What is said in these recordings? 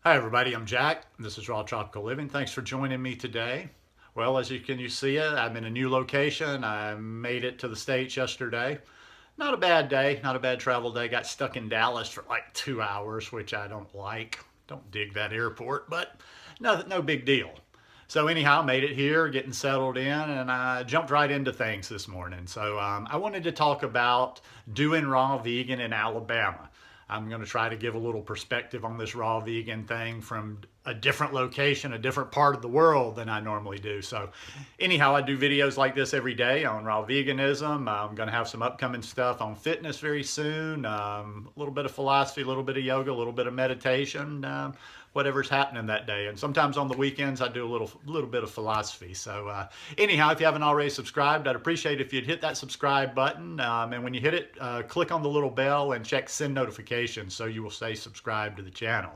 Hi everybody, I'm Jack. This is Raw Tropical Living. Thanks for joining me today. Well, as you see it, I'm in a new location. I made it to the States yesterday. Not a bad day, not a bad travel day. Got stuck in Dallas for like 2 hours, which I don't like. Don't dig that airport, but no big deal. So anyhow, made it here, getting settled in, and I jumped right into things this morning. So I wanted to talk about doing raw vegan in Alabama. I'm going to try to give a little perspective on this raw vegan thing from a different location, a different part of the world than I normally do. So, anyhow, I do videos like this every day on raw veganism. I'm going to have some upcoming stuff on fitness very soon, a little bit of philosophy, a little bit of yoga, a little bit of meditation. Whatever's happening that day. And sometimes on the weekends I do a little bit of philosophy. So anyhow, if you haven't already subscribed, I'd appreciate if you'd hit that subscribe button. And when you hit it, click on the little bell and check send notifications so you will stay subscribed to the channel.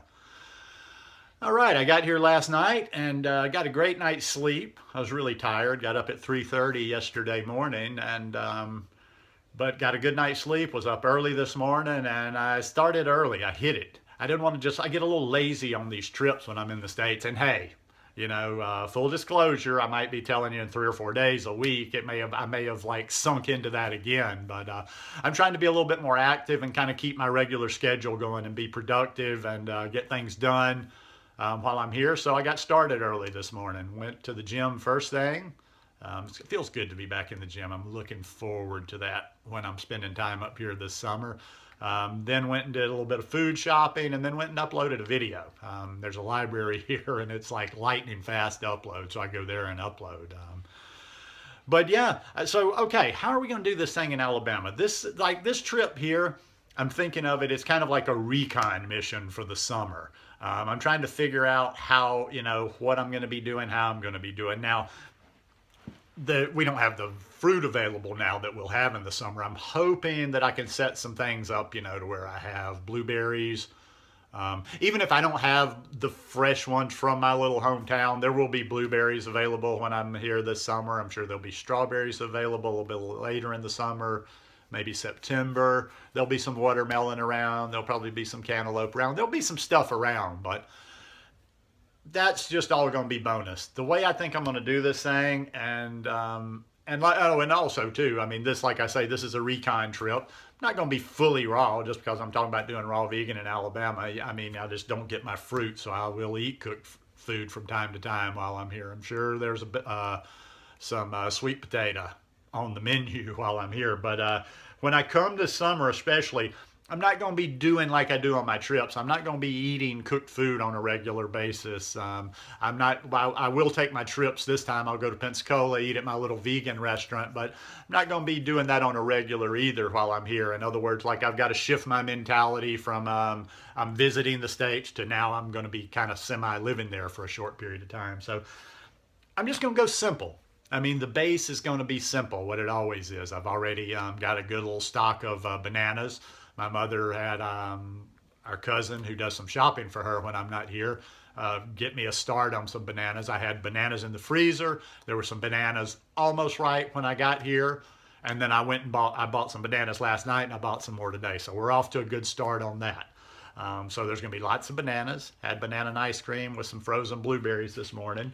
All right, I got here last night and got a great night's sleep. I was really tired. Got up at 3:30 yesterday morning and but got a good night's sleep. Was up early this morning and I started early. I hit it. I didn't want to I get a little lazy on these trips when I'm in the States. And hey, full disclosure, I might be telling you in 3 or 4 days a week. I may have like sunk into that again, but I'm trying to be a little bit more active and kind of keep my regular schedule going and be productive and get things done while I'm here. So I got started early this morning. Went to the gym first thing. It feels good to be back in the gym. I'm looking forward to that when I'm spending time up here this summer. Then went and did a little bit of food shopping and then went and uploaded a video. There's a library here and it's like lightning fast upload, so I go there and upload. But yeah, so okay, how are we going to do this thing in Alabama? This trip here, I'm thinking of it as kind of like a recon mission for the summer. I'm trying to figure out how, what I'm going to be doing, how I'm going to be doing. Now, we don't have the fruit available now that we'll have in the summer. I'm hoping that I can set some things up, to where I have blueberries. Even if I don't have the fresh ones from my little hometown, there will be blueberries available when I'm here this summer. I'm sure there'll be strawberries available a little bit later in the summer, maybe September. There'll be some watermelon around. There'll probably be some cantaloupe around. There'll be some stuff around, but that's just all going to be bonus. The way I think I'm going to do this thing, and also too, I mean, this, like I say, this is a recon trip. I'm not going to be fully raw just because I'm talking about doing raw vegan in Alabama. I mean, I just don't get my fruit, so I will eat cooked food from time to time while I'm here. I'm sure there's some sweet potato on the menu while I'm here, but when I come this summer, especially, I'm not going to be doing like I do on my trips. I'm not going to be eating cooked food on a regular basis. I will take my trips this time. I'll go to Pensacola, eat at my little vegan restaurant, but I'm not going to be doing that on a regular either while I'm here. In other words, like I've got to shift my mentality from I'm visiting the States to now I'm going to be kind of semi-living there for a short period of time. So I'm just going to go simple. I mean, the base is going to be simple, what it always is. I've already got a good little stock of bananas. My mother had our cousin who does some shopping for her when I'm not here get me a start on some bananas. I had bananas in the freezer. There were some bananas almost right when I got here. And then I bought some bananas last night and I bought some more today. So we're off to a good start on that. So there's going to be lots of bananas. Had banana and ice cream with some frozen blueberries this morning.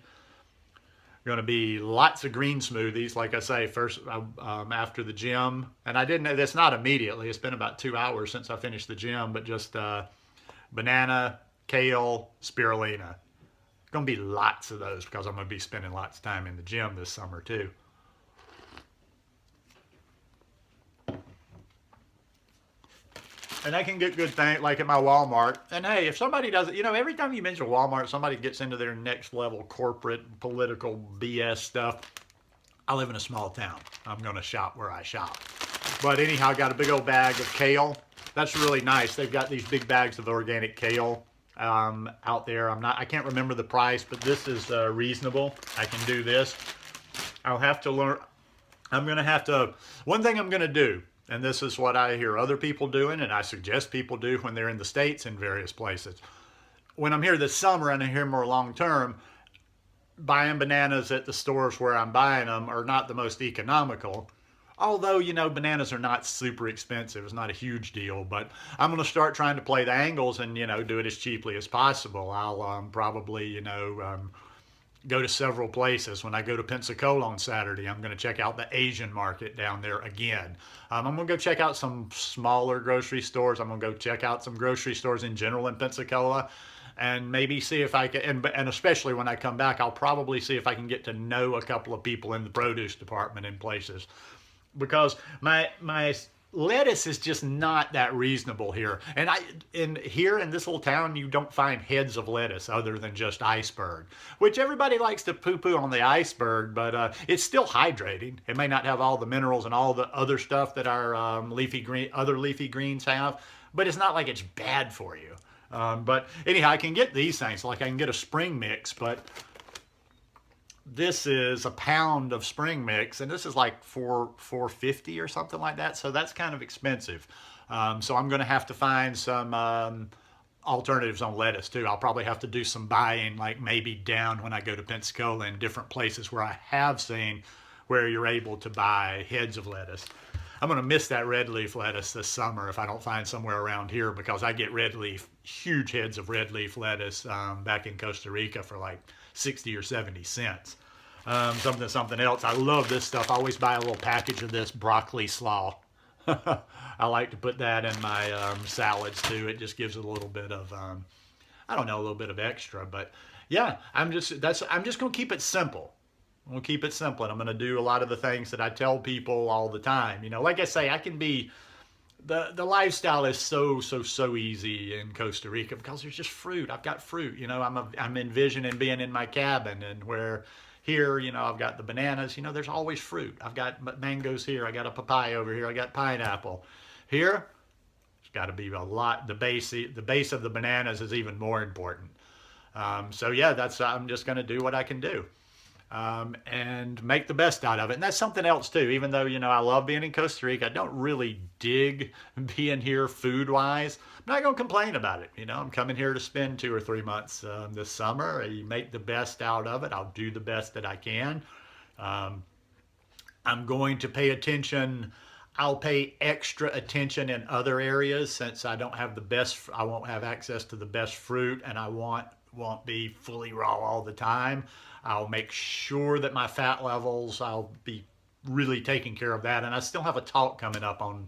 Going to be lots of green smoothies, like I say, first after the gym. And I didn't, that's not immediately. It's been about 2 hours since I finished the gym, but just banana, kale, spirulina. Going to be lots of those because I'm going to be spending lots of time in the gym this summer too. And I can get good things like at my Walmart. And hey, if somebody does it, every time you mention Walmart, somebody gets into their next level corporate political BS stuff. I live in a small town. I'm going to shop where I shop. But anyhow, I got a big old bag of kale. That's really nice. They've got these big bags of organic kale out there. I can't remember the price, but this is reasonable. I can do this. I'll have to learn. One thing I'm going to do, and this is what I hear other people doing, and I suggest people do when they're in the States in various places. When I'm here this summer and I'm here more long term, buying bananas at the stores where I'm buying them are not the most economical. Although, you know, bananas are not super expensive. It's not a huge deal, but I'm going to start trying to play the angles and, you know, do it as cheaply as possible. I'll probably, you know, go to several places. When I go to Pensacola on Saturday, I'm going to check out the Asian market down there again. I'm going to go check out some smaller grocery stores. I'm going to go check out some grocery stores in general in Pensacola and maybe see if I can, and especially when I come back, I'll probably see if I can get to know a couple of people in the produce department in places, because my lettuce is just not that reasonable here. And here in this little town, you don't find heads of lettuce other than just iceberg, which everybody likes to poo-poo on the iceberg, but it's still hydrating. It may not have all the minerals and all the other stuff that our other leafy greens have, but it's not like it's bad for you. But anyhow, I can get these things. Like I can get a spring mix, but this is a pound of spring mix, and this is like $4.50 or something like that. So that's kind of expensive. So I'm going to have to find some alternatives on lettuce too. I'll probably have to do some buying, like maybe down when I go to Pensacola in different places where I have seen where you're able to buy heads of lettuce. I'm going to miss that red leaf lettuce this summer if I don't find somewhere around here, because I get red leaf, huge heads of red leaf lettuce back in Costa Rica for like 60 or 70 cents. Something else. I love this stuff. I always buy a little package of this broccoli slaw. I like to put that in my salads too. It just gives a little bit of, I don't know, a little bit of extra. But yeah, I'm just going to keep it simple. I'm going to keep it simple, and I'm going to do a lot of the things that I tell people all the time. You know, like I say, I can be, the lifestyle is so easy in Costa Rica because there's just fruit. I've got fruit. You know, I'm envisioning being in my cabin, and where here, you know, I've got the bananas. You know, there's always fruit. I've got mangoes here. I got a papaya over here. I got pineapple. Here, it's got to be a lot. The base of the bananas is even more important. So yeah, I'm just going to do what I can do. And make the best out of it. And that's something else too. Even though, you know, I love being in Costa Rica, I don't really dig being here food-wise. I'm not going to complain about it. You know, I'm coming here to spend 2 or 3 months this summer. You make the best out of it. I'll do the best that I can. I'm going to pay attention. I'll pay extra attention in other areas since I don't have I won't have access to the best fruit, and I won't be fully raw all the time. I'll make sure that my fat levels, I'll be really taking care of that. And I still have a talk coming up on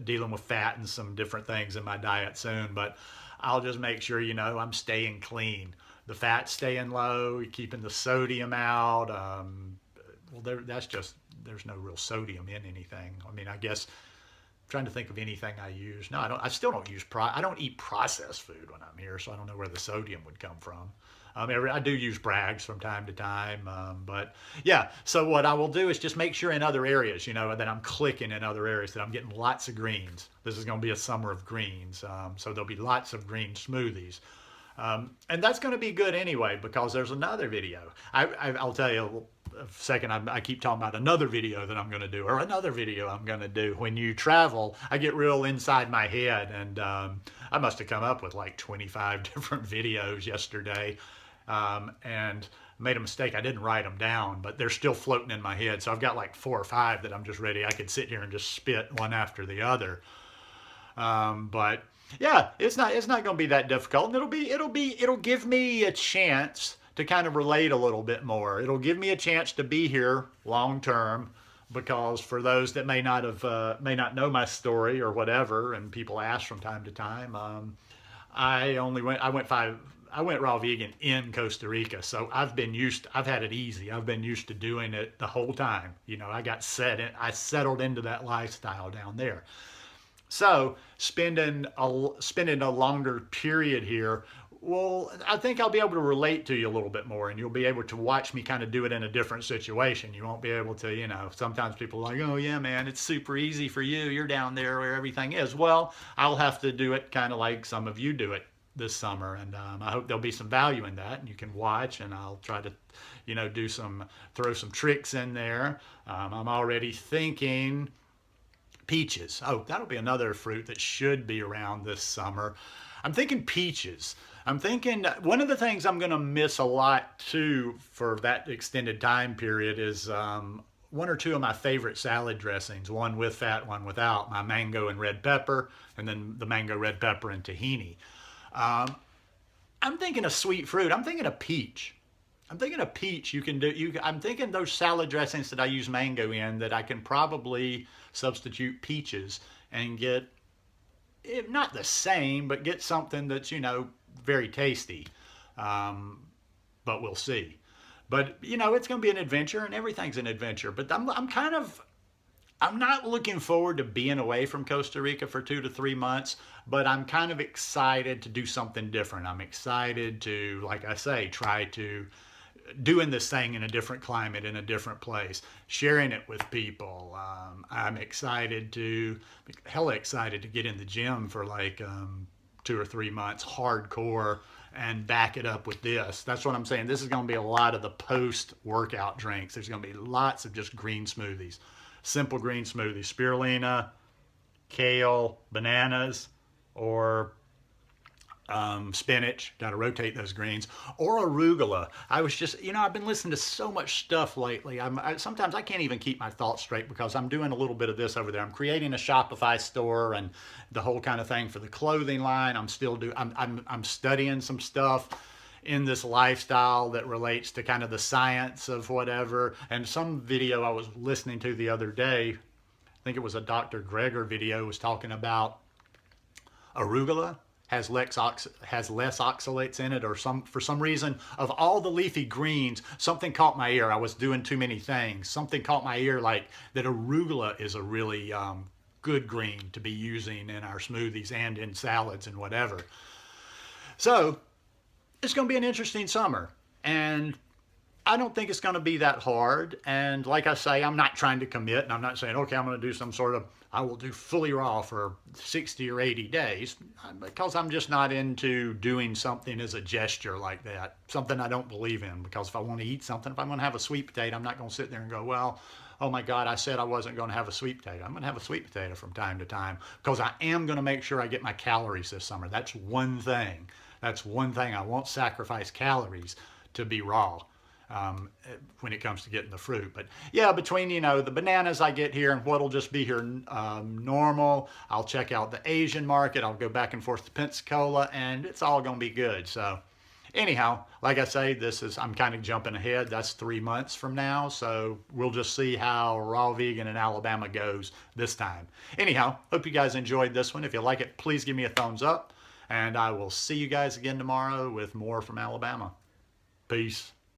dealing with fat and some different things in my diet soon, but I'll just make sure, you know, I'm staying clean. The fat's staying low, keeping the sodium out. There's no real sodium in anything. I mean, I guess I'm trying to think of anything I use. No, I still don't use, I don't eat processed food when I'm here, so I don't know where the sodium would come from. I do use Bragg's from time to time, but yeah, so what I will do is just make sure in other areas, you know, that I'm clicking in other areas, that I'm getting lots of greens. This is going to be a summer of greens, so there'll be lots of green smoothies. And that's going to be good anyway, because there's another video. I'll tell you a second. I keep talking about another video that I'm going to do, or another video I'm going to do. When you travel, I get real inside my head, and I must have come up with like 25 different videos yesterday. And made a mistake. I didn't write them down, but they're still floating in my head. So I've got like 4 or 5 that I'm just ready. I could sit here and just spit one after the other. But yeah, it's not going to be that difficult. And it'll give me a chance to kind of relate a little bit more. It'll give me a chance to be here long term, because for those that may not know my story or whatever, and people ask from time to time, I went raw vegan in Costa Rica, so I've had it easy. I've been used to doing it the whole time. You know, I settled into that lifestyle down there. So spending a longer period here, well, I think I'll be able to relate to you a little bit more, and you'll be able to watch me kind of do it in a different situation. You won't be able to, you know, sometimes people are like, oh yeah, man, it's super easy for you. You're down there where everything is. Well, I'll have to do it kind of like some of you do it this summer, and I hope there'll be some value in that, and you can watch, and I'll try to, you know, throw some tricks in there. I'm already thinking peaches. Oh, that'll be another fruit that should be around this summer. I'm thinking peaches. I'm thinking one of the things I'm going to miss a lot too for that extended time period is one or two of my favorite salad dressings, one with fat, one without, my mango and red pepper, and then the mango, red pepper, and tahini. Um, I'm thinking of sweet fruit. I'm thinking of peach. I'm thinking of peach. You can do. I'm thinking those salad dressings that I use mango in, that I can probably substitute peaches and get, not the same, but get something that's, very tasty. Um, but we'll see. But it's going to be an adventure, and everything's an adventure. But I'm not looking forward to being away from Costa Rica for 2 to 3 months, but I'm kind of excited to do something different. I'm excited to, like I say, try to doing this thing in a different climate, in a different place, sharing it with people. I'm hella excited to get in the gym for like 2 or 3 months, hardcore, and back it up with this. That's what I'm saying. This is going to be a lot of the post-workout drinks. There's going to be lots of just green smoothies, simple green smoothies, spirulina, kale, bananas, or spinach. Got to rotate those greens, or arugula. I was just, I've been listening to so much stuff lately. Sometimes I can't even keep my thoughts straight because I'm doing a little bit of this over there. I'm creating a Shopify store and the whole kind of thing for the clothing line. I'm studying some stuff in this lifestyle that relates to kind of the science of whatever. And some video I was listening to the other day, I think it was a Dr. Greger video, was talking about arugula has less oxalates in it, or for some reason, of all the leafy greens, something caught my ear. I was doing too many things. Something caught my ear, like that arugula is a really good green to be using in our smoothies and in salads and whatever. So it's going to be an interesting summer, and I don't think it's going to be that hard. And like I say, I'm not trying to commit, and I'm not saying, okay, I'm going to do some sort of, I will do fully raw for 60 or 80 days, because I'm just not into doing something as a gesture like that, something I don't believe in. Because if I want to eat something, if I'm going to have a sweet potato, I'm not going to sit there and go, well, oh my God, I said I wasn't going to have a sweet potato. I'm going to have a sweet potato from time to time, because I am going to make sure I get my calories this summer. That's one thing. I won't sacrifice calories to be raw. When it comes to getting the fruit. But yeah, between, the bananas I get here and what'll just be here normal, I'll check out the Asian market. I'll go back and forth to Pensacola, and it's all going to be good. So anyhow, like I say, I'm kind of jumping ahead. That's 3 months from now. So we'll just see how raw vegan in Alabama goes this time. Anyhow, hope you guys enjoyed this one. If you like it, please give me a thumbs up, and I will see you guys again tomorrow with more from Alabama. Peace.